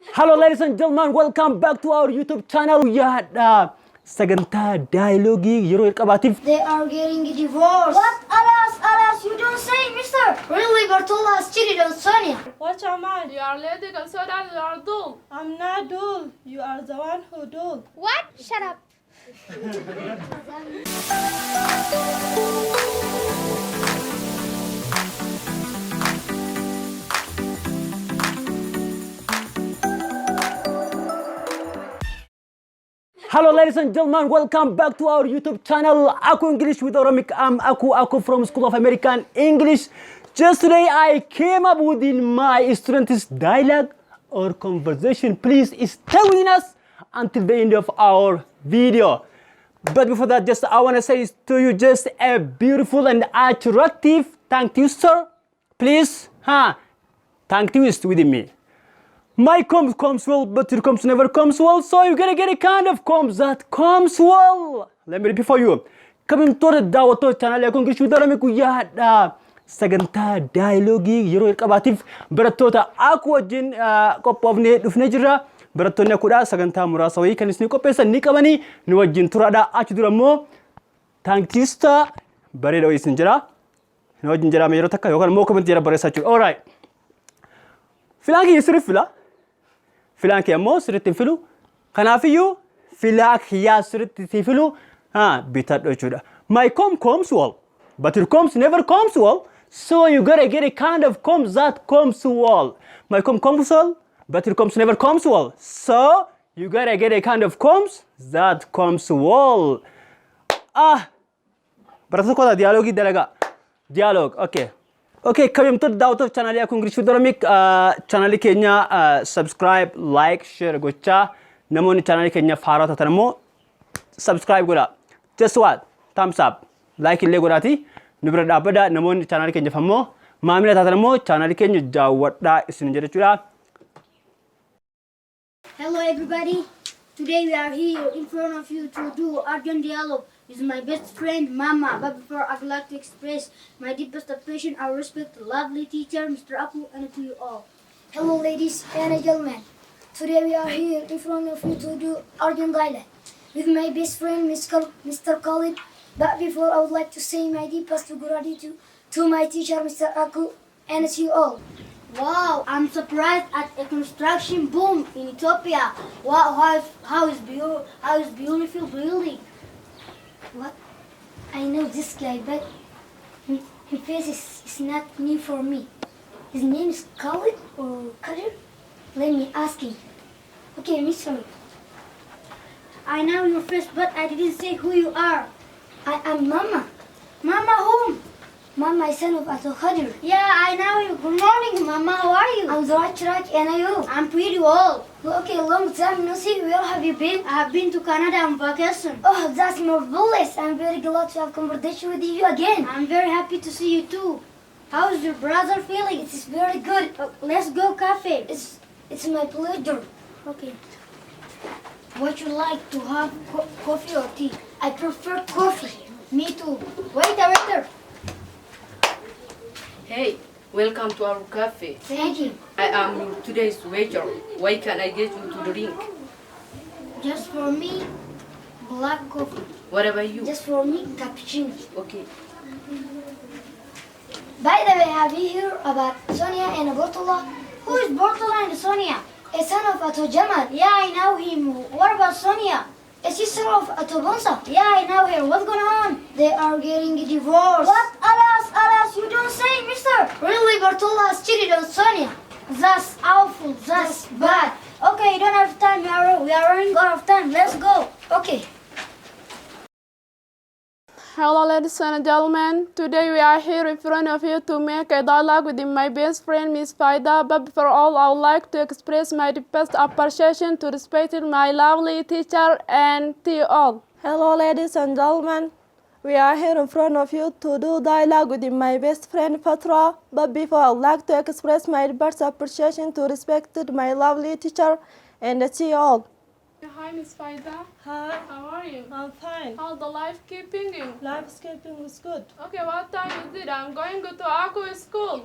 Hello ladies and gentlemen, welcome back to our YouTube channel. Yaadha sagantaa dialoogii yeroo qabaatiif They are getting a divorce. What? Alas, you don't say, mister. Really, Bartola has cheated on Sonia. What am I? You are lady and so that you are dull. I'm not dull. You are the one who dull. What? Shut up. Hello ladies and gentlemen, welcome back to our YouTube channel AKU English with Oromic. I'm Aku from School of American English. Just today I came up with my students' dialogue or conversation. Please stay with us until the end of our video. But before that, just I want to say to you just a beautiful and attractive tongue twister. Please, tongue twist with me. My comes well, but your comes never comes well. So you gotta get a kind of comes that comes well. Let me repeat for you. Kabimtoota daawwattoota channel AKU English with Oromic yaadha sagantaa dialoogii yeroo qabaatiif barattoota AKU wajjin qophoofnee dhufnee jirra. Barattoonni AKUdhaa sagantaa muraasa wayii kan isin qopheessan ni qabanii nu wajjin turaadha. Achi dura immoo tongue twister bareeda wayii isin jira. Nu wajjin jiraame yeroo takka yookaan immoo comment jira barreessaa jechuudha. All right. Filaan kiyya sirrii fila. Filaan kiyya immoo sirriitti hin filu. Kanaafiyyuu filaa kiyyaa sirriitti hin filu bitadhu jechuudha. My comes well, but your comes never comes well. So you gotta get a kind of comes that comes well. My comes well, but your comes never comes well. So you gotta get a kind of comes that comes well. Barattoota kootaa dialoogii dalagaa. Dialogue, okay. Okay, kabajamtoota daawwattoota channel AKU English with Oromic channel keenya subscribe, like, share gochaa. Namoonni channel keenya haaraa taatan immoo subscribe godhaa. Just what? Thumbs up. Like illee godhaati. Nu bira dhaabbadhaa. Namoonni channel keenyaaf ammoo maamila taatan immoo channel keenya daawwadhaa isin jedha jechuudha. Hello, everybody. Today we are here in front of you to do urgent dialogue with my best friend, Mama. But before, I'd like to express my deepest appreciation and respect to lovely teacher, Mr. AKU, and to you all. Hello, ladies and gentlemen. Today we are here in front of you to do urgent dialogue with my best friend, Mr. Khalid. But before, I would like to say my deepest gratitude to my teacher, Mr. AKU, and to you all. Wow, I'm surprised at a construction boom in Ethiopia. Wow, how is beautiful building. What? I know this guy, but his face is not new for me. His name is Khalid or Kadir? Let me ask him. Okay, Mr. I know your face, but I didn't say who you are. I am Mama. Mama whom? Mama is son of Ato Kadir. Yeah, I know you. Good morning, Mama. How are you? I'm Zoachrak, and you? I'm pretty old. Okay, long time no see. Where have you been? I have been to Canada on vacation. Oh, that's marvelous. I'm very glad to have conversation with you again. I'm very happy to see you too. How's your brother feeling? It is very good. Let's go cafe. It's my pleasure. Okay. What you like to have, coffee or tea? I prefer coffee. Me too. Waiter. Hey, welcome to our cafe. Thank you. I am your today's waiter. Why can I get you to drink? Just for me, black coffee. What about you? Just for me, cappuccino. Okay. By the way, have you heard about Sonia and Bortola? Who is Bortola and Sonia? A son of Ato Jamal. Yeah, I know him. What about Sonia? A sister of Ato Bonsa. Yeah, I know her. What's going on? They are getting a divorce. What? Alas, you don't say, mister. Really, Bortola has cheated on Sonia. That's awful. That's bad. Okay, you don't have time. We are running out of time. Let's go. Okay. Hello ladies and gentlemen, today we are here in front of you to make a dialogue with my best friend Miss Faida. But before all, I would like to express my deepest appreciation to respected my lovely teacher and to you all. Hello, ladies and gentlemen. We are here in front of you to do dialogue with my best friend Fatra. But before, I would like to express my deepest appreciation to respected my lovely teacher and to you all. Hi Miss Faida. Hi. How are you? I'm fine. How's the life keeping you? Landscaping was good. Okay, what time is it? I'm going to AKU school.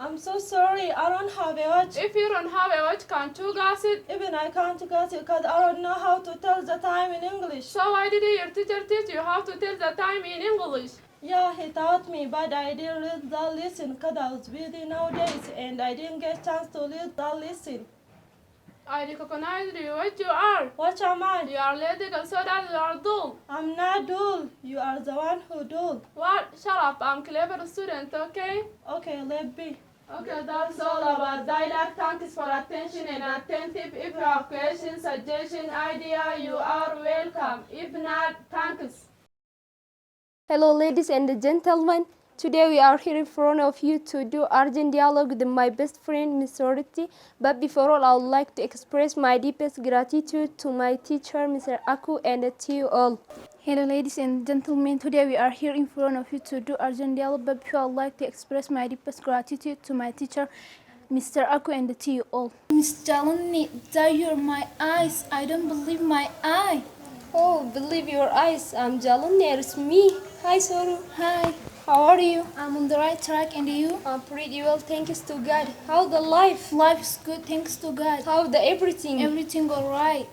I'm so sorry, I don't have a watch. If you don't have a watch, can't you guess it? Even I can't guess it because I don't know how to tell the time in English. So why did your teacher teach you how to tell the time in English? Yeah, he taught me, but I didn't listen because I was busy nowadays and I didn't get a chance to listen. I recognize you what you are. What am I? You are lady so that you are dull. I'm not dull. You are the one who dull. What? Shut up, I'm clever student, okay? Okay, let be. Okay, that's all about dialogue. Thanks for attention and attentive. If you have questions, suggestion, idea, you are welcome. If not, thanks. Hello, ladies and gentlemen. Today we are here in front of you to do urgent dialogue with my best friend, Miss Dorothy. But before all, I would like to express my deepest gratitude to my teacher, Mr. Aku, and to you all. Hello ladies and gentlemen, today we are here in front of you to do urgent dialogue, but before I would like to express my deepest gratitude to my teacher, Mr. Aku, and to you all. Miss Jalani, that you're my eyes. I don't believe my eye. Oh, believe your eyes. I'm Jalan, there's me. Hi, Soru. Hi, How are you? I'm on the right track, and you? I'm pretty well, thanks to God. How the life? Life is good, thanks to God. How the everything? Everything alright.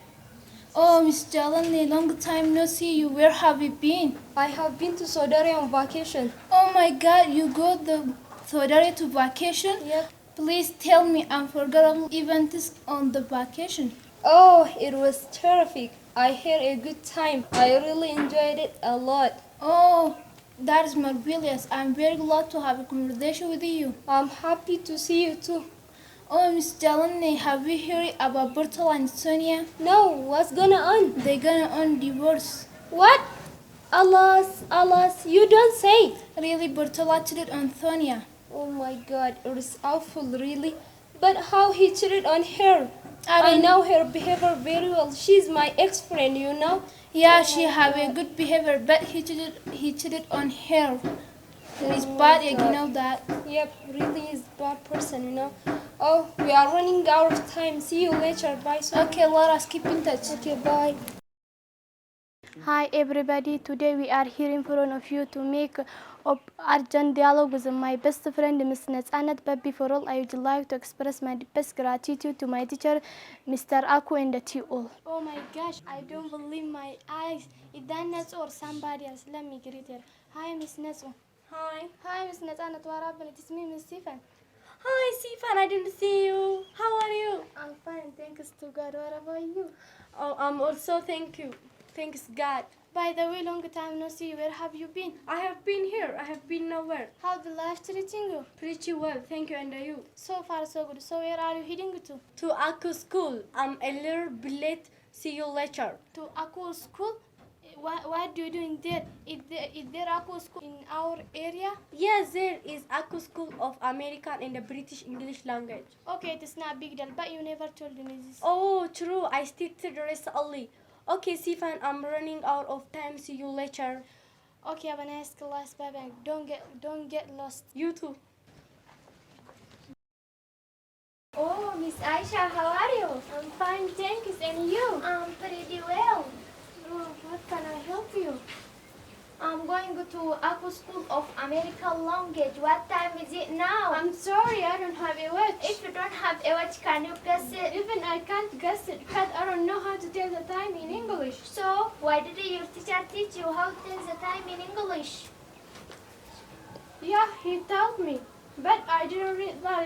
Oh, Miss Jalani, long time no see you. Where have you been? I have been to Saudi on vacation. Oh my God, you go the Saudi to vacation? Yep. Please tell me unforgettable events on the vacation. Oh, it was terrific. I had a good time. I really enjoyed it a lot. Oh, that is marvelous. I'm very glad to have a conversation with you. I'm happy to see you too. Oh, Miss Jalani, have you heard about Bertola and Sonia? No, what's gonna on? They're gonna on divorce. What? Alas, alas, you don't say. Really, Bertola cheated on Sonia. Oh my God, it is awful, really. But how he cheated on her? I I don't know her behavior very well. She's my ex-friend, you know. Yeah, she have a good behavior, but he cheated on her. He's bad, you know that. Yep, really is bad person, you know. Oh, we are running out of time. See you later. Bye. Okay, let us keep in touch. Okay, bye. Hi everybody, today we are here in front of you to make up urgent dialogue with my best friend, Miss Natsanet. But before all, I would like to express my deepest gratitude to my teacher, Mr. Aku, and to you all. Oh my gosh, I don't believe my eyes. Is that Nats or somebody else? Let me greet her. Hi, Miss Natsu. Hi. Hi, Miss Natsanet. What happened? It is me, Miss Stephen. Hi, Sifan. I didn't see you. How are you? I'm fine, thanks to God. What about you? Oh, I'm also thank you. Thanks God. By the way, long time no see. Where have you been? I have been here. I have been nowhere. How the life treating you? Pretty well, thank you. And you? So far, so good. So where are you heading to? To Aku school. I'm a little bit late. See you later. To Aku school? What do you doing there? Is there Aku school in our area? Yes, there is Aku School of American and the British English language. Okay, it is not big deal, but you never told me this. Oh, true. I started rest early. Okay, Sifan, I'm running out of time. See you later. Okay, have a nice class. Bye bye. Don't get lost. You too. Oh, Miss Aisha, how are you? I'm fine, thanks. And you? I'm pretty well. Oh, what can I help you? I'm going to Aku School of American Language. What time is it now? I'm sorry, I don't have a watch. If you don't have a watch, can you guess it? Even I can't guess it because I don't know how to tell the time in English. So, why did your teacher teach you how to tell the time in English? Yeah, he told me, but I didn't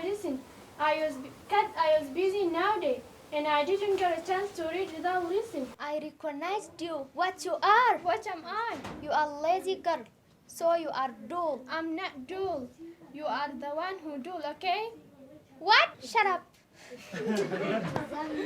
listen. I was busy nowadays, and I didn't get a chance to read without listening. I recognized you. What you are? What am I? You are lazy girl. So you are dull. I'm not dull. You are the one who dull, okay? What? Shut up.